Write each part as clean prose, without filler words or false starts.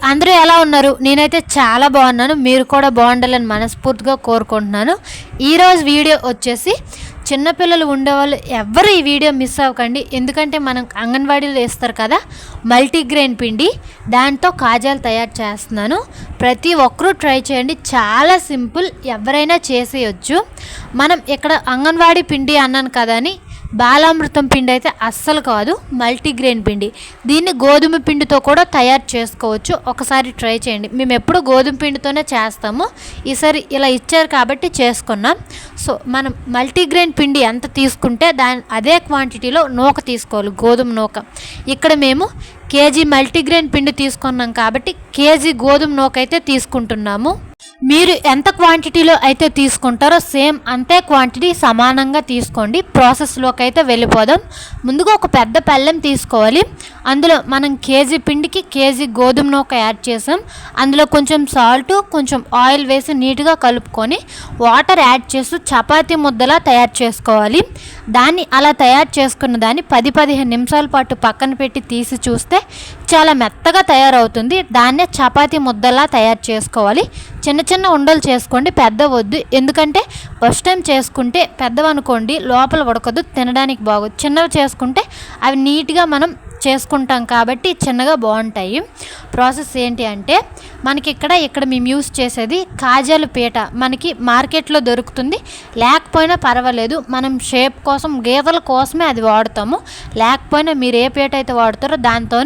అందరూ ఎలా ఉన్నారు? నేనైతే చాలా బాగున్నాను. మీరు కూడా బాగుండాలని మనస్ఫూర్తిగా కోరుకుంటున్నాను. ఈరోజు వీడియో వచ్చేసి చిన్నపిల్లలు ఉండేవాళ్ళు ఎవరు ఈ వీడియో మిస్ అవ్వకండి. ఎందుకంటే మనం అంగన్వాడీలో వేస్తారు కదా మల్టీగ్రెయిన్ పిండి, దాంతో కాజాలు తయారు చేస్తున్నాను. ప్రతి ఒక్కరూ ట్రై చేయండి, చాలా సింపుల్, ఎవరైనా చేసేయచ్చు. మనం ఇక్కడ అంగన్వాడీ పిండి అన్నాను కదా అని బాలామృతం పిండి అయితే అస్సలు కాదు, మల్టీగ్రెయిన్ పిండి. దీన్ని గోధుమ పిండితో కూడా తయారు చేసుకోవచ్చు. ఒకసారి ట్రై చేయండి. మేము ఎప్పుడు గోధుమ పిండితోనే చేస్తాము, ఈసారి ఇలా ఇచ్చారు కాబట్టి చేసుకున్నాం. సో మనం మల్టీగ్రెయిన్ పిండి ఎంత తీసుకుంటే అదే క్వాంటిటీలో నూక తీసుకోవాలి, గోధుమ నూక. ఇక్కడ మేము కేజీ మల్టీగ్రెయిన్ పిండి తీసుకున్నాం కాబట్టి కేజీ గోధుమ నూక అయితే తీసుకుంటున్నాము. మీరు ఎంత క్వాంటిటీలో అయితే తీసుకుంటారో సేమ్ అంతే క్వాంటిటీ సమానంగా తీసుకోండి. ప్రాసెస్లోకి అయితే వెళ్ళిపోదాం. ముందుగా ఒక పెద్ద పళ్ళెం తీసుకోవాలి. అందులో మనం కేజీ పిండికి కేజీ గోధుమ నూక యాడ్ చేసాం. అందులో కొంచెం సాల్ట్, కొంచెం ఆయిల్ వేసి నీట్గా కలుపుకొని వాటర్ యాడ్ చేస్తూ చపాతీ ముద్దలా తయారు చేసుకోవాలి. దాన్ని అలా తయారు చేసుకున్న దాన్ని 10-15 నిమిషాల పాటు పక్కన పెట్టి తీసి చూస్తే చాలా మెత్తగా తయారవుతుంది. దాన్నే చపాతీ ముద్దలా తయారు చేసుకోవాలి. చిన్న చిన్న ఉండలు చేసుకోండి, పెద్ద వద్దు. ఎందుకంటే ఫస్ట్ టైం చేసుకుంటే పెద్దవనుకోండి లోపల ఉడకదు, తినడానికి బాగోదు. చిన్నవి చేసుకుంటే అవి నీట్గా మనం చేసుకుంటాం కాబట్టి చిన్నగా బాగుంటాయి. ప్రాసెస్ ఏంటి అంటే మనకి ఇక్కడ మేము యూస్ చేసేది కాజాల పీట. మనకి మార్కెట్లో దొరుకుతుంది, లేకపోయినా పర్వాలేదు. మనం షేప్ కోసం, గీతల కోసమే అది వాడతాము. లేకపోయినా మీరు ఏ పీట అయితే వాడతారో దాంతో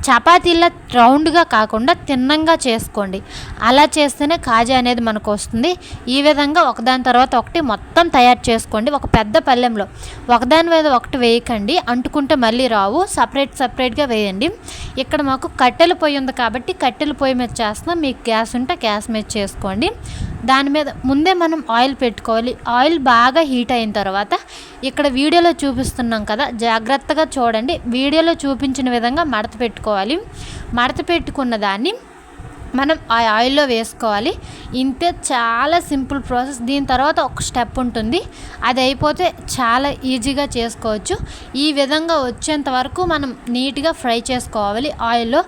చపాతీలా రౌండ్గా కాకుండా తిన్నంగా చేసుకోండి. అలా చేస్తేనే కాజా అనేది మనకు వస్తుంది. ఈ విధంగా ఒకదాని తర్వాత ఒకటి మొత్తం తయారు చేసుకోండి. ఒక పెద్ద పళ్ళెంలో ఒకదాని మీద ఒకటి వేయకండి, అంటుకుంటే మళ్ళీ రావు. సపరేట్గా వేయండి. ఇక్కడ మాకు కట్టెల పొయ్యి ఉంది కాబట్టి కట్టెల పొయ్యి మీద చేస్తున్నాం. మీకు గ్యాస్ ఉంటే గ్యాస్ మీద చేసుకోండి. దాని మీద ముందే మనం ఆయిల్ పెట్టుకోవాలి. ఆయిల్ బాగా హీట్ అయిన తర్వాత ఇక్కడ వీడియోలో చూపిస్తున్నాం కదా, జాగ్రత్తగా చూడండి. వీడియోలో చూపించిన విధంగా మడత పెట్టుకోవాలి. మడత పెట్టుకున్న దాన్ని మనం ఆ ఆయిల్లో వేసుకోవాలి. ఇంతే, చాలా సింపుల్ ప్రాసెస్. దీని తర్వాత ఒక స్టెప్ ఉంటుంది, అది అయిపోతే చాలా ఈజీగా చేసుకోవచ్చు. ఈ విధంగా వచ్చేంత వరకు మనం నీట్గా ఫ్రై చేసుకోవాలి ఆయిల్లో.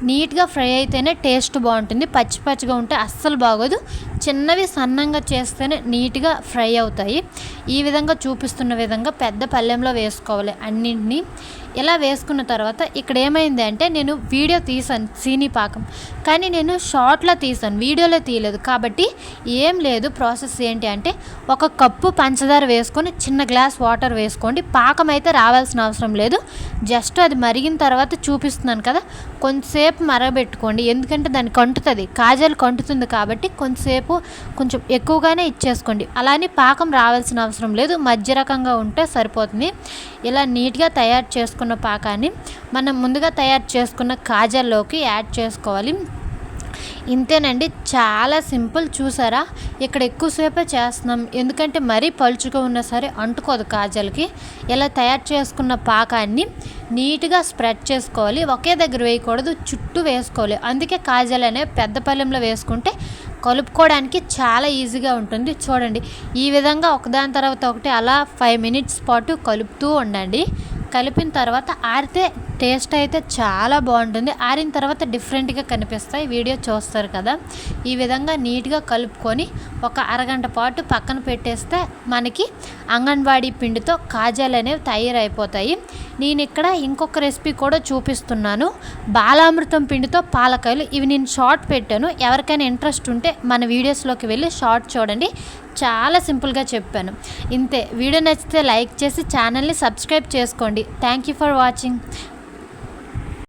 నీట్గా ఫ్రై అయితేనే టేస్ట్ బాగుంటుంది. పచ్చిగా ఉంటే అస్సలు బాగోదు. చిన్నవి సన్నంగా చేస్తేనే నీట్గా ఫ్రై అవుతాయి. ఈ విధంగా చూపిస్తున్న విధంగా పెద్ద పళ్ళెంలో వేసుకోవాలి అన్నింటినీ. ఇలా వేసుకున్న తర్వాత ఇక్కడ ఏమైంది అంటే నేను వీడియో తీసాను సీనీ పాకం, కానీ నేను షార్ట్లో తీసాను, వీడియోలో తీయలేదు. కాబట్టి ఏం లేదు. ప్రాసెస్ ఏంటి అంటే ఒక కప్పు పంచదార వేసుకొని చిన్న గ్లాస్ వాటర్ వేసుకోండి. పాకం అయితే రావాల్సిన అవసరం లేదు. జస్ట్ అది మరిగిన తర్వాత చూపిస్తున్నాను కదా, కొంచెంసేపు మరగబెట్టుకోండి. ఎందుకంటే దానికి కంటుతుంది, కాజాలు కంటుతుంది కాబట్టి కొంచెం ఎక్కువగానే ఇచ్చేసుకోండి. అలానే పాకం రావాల్సిన అవసరం లేదు, మధ్య రకంగా ఉంటే సరిపోతుంది. ఇలా నీట్గా తయారు చేసుకున్న పాకాన్ని మనం ముందుగా తయారు చేసుకున్న కాజాల్లోకి యాడ్ చేసుకోవాలి. ఇంతేనండి, చాలా సింపుల్. చూసారా, ఇక్కడ ఎక్కువసేపే చేస్తున్నాం ఎందుకంటే మరీ పలుచుగా ఉన్నా సరే అంటుకోదు కాజాలకి. ఇలా తయారు చేసుకున్న పాకాన్ని నీట్గా స్ప్రెడ్ చేసుకోవాలి. ఒకే దగ్గర వేయకూడదు, చుట్టూ వేసుకోవాలి. అందుకే కాజాలు అనేవి పెద్ద పళ్ళెంలో వేసుకుంటే కలుపుకోవడానికి చాలా ఈజీగా ఉంటుంది. చూడండి, ఈ విధంగా ఒకదాని తర్వాత ఒకటి అలా 5 మినిట్స్ పాటు కలుపుతూ ఉండండి. కలిపిన తర్వాత ఆరితే టేస్ట్ అయితే చాలా బాగుంటుంది. ఆరిన తర్వాత డిఫరెంట్గా కనిపిస్తాయి, వీడియో చూస్తారు కదా. ఈ విధంగా నీట్గా కలుపుకొని ఒక అరగంట పాటు పక్కన పెట్టేస్తే మనకి అంగన్వాడీ పిండితో కాజాలు అనేవి తయారైపోతాయి. నేను ఇక్కడ ఇంకొక రెసిపీ కూడా చూపిస్తున్నాను, బాలామృతం పిండితో పాలకాయలు. ఇవి నేను షార్ట్ పెట్టాను, ఎవరికైనా ఇంట్రెస్ట్ ఉంటే మన వీడియోస్లోకి వెళ్ళి షార్ట్ చూడండి. చాలా సింపుల్గా చెప్పాను. ఇంతే. వీడియో నచ్చితే లైక్ చేసి ఛానల్ని సబ్స్క్రైబ్ చేసుకోండి. Thank you for watching.